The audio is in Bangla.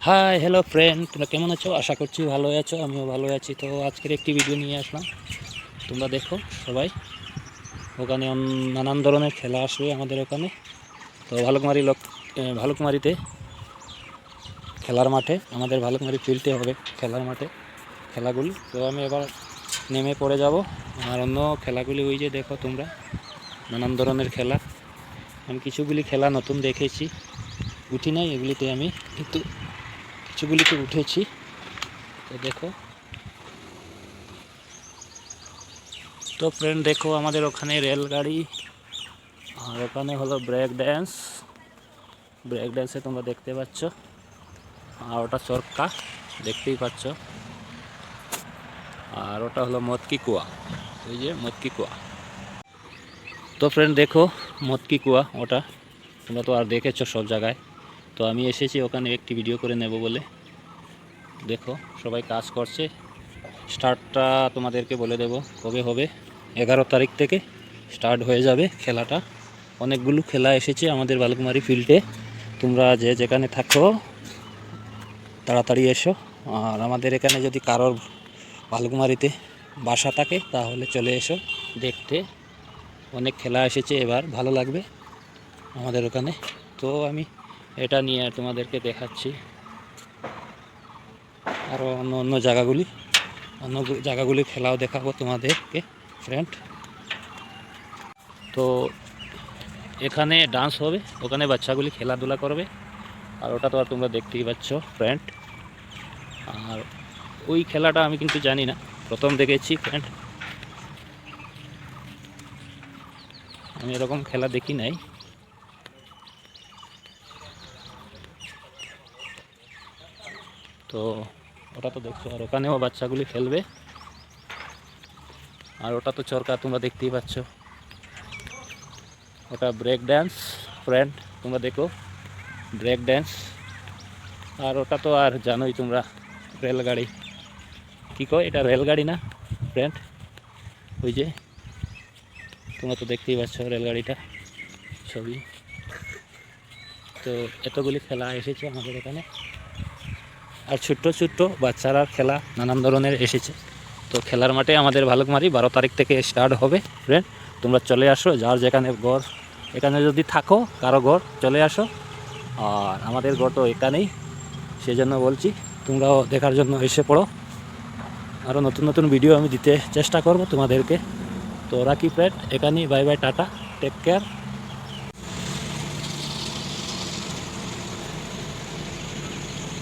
হাই হ্যালো ফ্রেন্ড, তোমরা কেমন আছো? আশা করছি ভালো আছো, আমিও ভালো আছি। তো আজকের একটি ভিডিও নিয়ে আসলাম। তোমরা দেখো সবাই, ওখানে নানান ধরনের খেলা আসবে আমাদের ওখানে। তো ভালুকমারিতে খেলার মাঠে, আমাদের ভালুকমারি ফিল্ডে হবে খেলার মাঠে খেলাগুলি। তো আমি এবার নেমে পড়ে যাব। আর অন্য খেলাগুলি ওই যে দেখো তোমরা, নানান ধরনের খেলা। আমি কিছুগুলি খেলা নতুন দেখেছি, উঠি নাই এগুলিতে, আমি কিন্তু কিছুগুলিতে উঠেছি। তো দেখো, তো ফ্রেন্ড দেখো আমাদের ওখানে রেলগাড়ি, আর ওখানে হলো ব্রেক ড্যান্সে তোমরা দেখতে পাচ্ছ। আর ওটা চরকা দেখতেই পাচ্ছ। আর ওটা হলো মতকি কুয়া, ওই যে মতকি কুয়া। তো ফ্রেন্ড দেখো মতকি কুয়া, ওটা তোমরা তো আর দেখেছো সব জায়গায়। তো আমি এসেছি ওখানে একটি ভিডিও করে নেব বলে। দেখো সবাই কাজ করছে। স্টার্টটা তোমাদেরকে বলে দেব কবে হবে। 11 তারিখ থেকে স্টার্ট হয়ে যাবে খেলাটা। অনেকগুলো খেলা এসেছে আমাদের ভালুকমারি ফিল্ডে। তোমরা যে যেখানে থাকো তাড়াতাড়ি এসো। আর আমাদের এখানে যদি কারোর ভালুকমারিতে বাসা থাকে তাহলে চলে এসো দেখতে। অনেক খেলা এসেছে, এবার ভালো লাগবে আমাদের ওখানে। তো আমি এটা নিয়ে তোমাদেরকে দেখাচ্ছি। আরও অন্য জায়গাগুলি খেলাও দেখাবো তোমাদেরকে ফ্রেন্ড। তো এখানে ডান্স হবে, ওখানে বাচ্চাগুলি খেলাধুলা করবে। আর ওটা তো আর তোমরা দেখতেই পাচ্ছ ফ্রেন্ড। আর ওই খেলাটা আমি কিন্তু জানি না, প্রথম দেখেছি ফ্রেন্ড। আমি এরকম খেলা দেখি নাই। তো ওটা তো দেখছো, আর ওখানেও বাচ্চাগুলি খেলবে। আর ওটা তো চরকা, তোমরা দেখতেই পাচ্ছ। ওটা ব্রেক ড্যান্স ফ্রেন্ড, তোমরা দেখো ব্রেক ড্যান্স। আর ওটা তো আর জানোই তোমরা, রেলগাড়ি। কী কয় এটা, রেলগাড়ি না ফ্রেন্ড? ওই যে তোমরা তো দেখতেই পাচ্ছ রেলগাড়িটা ছবি। তো এতগুলি খেলা এসেছে আমাদের এখানে। আর ছোট্ট ছোট্ট বাচ্চারা খেলা নানান ধরনের এসেছে। তো খেলার মাঠে আমাদের ভালুকমারি 12 তারিখ থেকে স্টার্ট হবে ফ্রেন্ড। তোমরা চলে আসো, যার যেখানে ঘর, এখানে যদি থাকো কারো ঘর চলে আসো। আর আমাদের ঘর তো এখানেই, সেজন্য বলছি তোমরাও দেখার জন্য এসে পড়ো। আরও নতুন নতুন ভিডিও আমি দিতে চেষ্টা করব তোমাদেরকে। তো রাখি ফ্রেন্ড এখানেই, bye bye, tata, take care.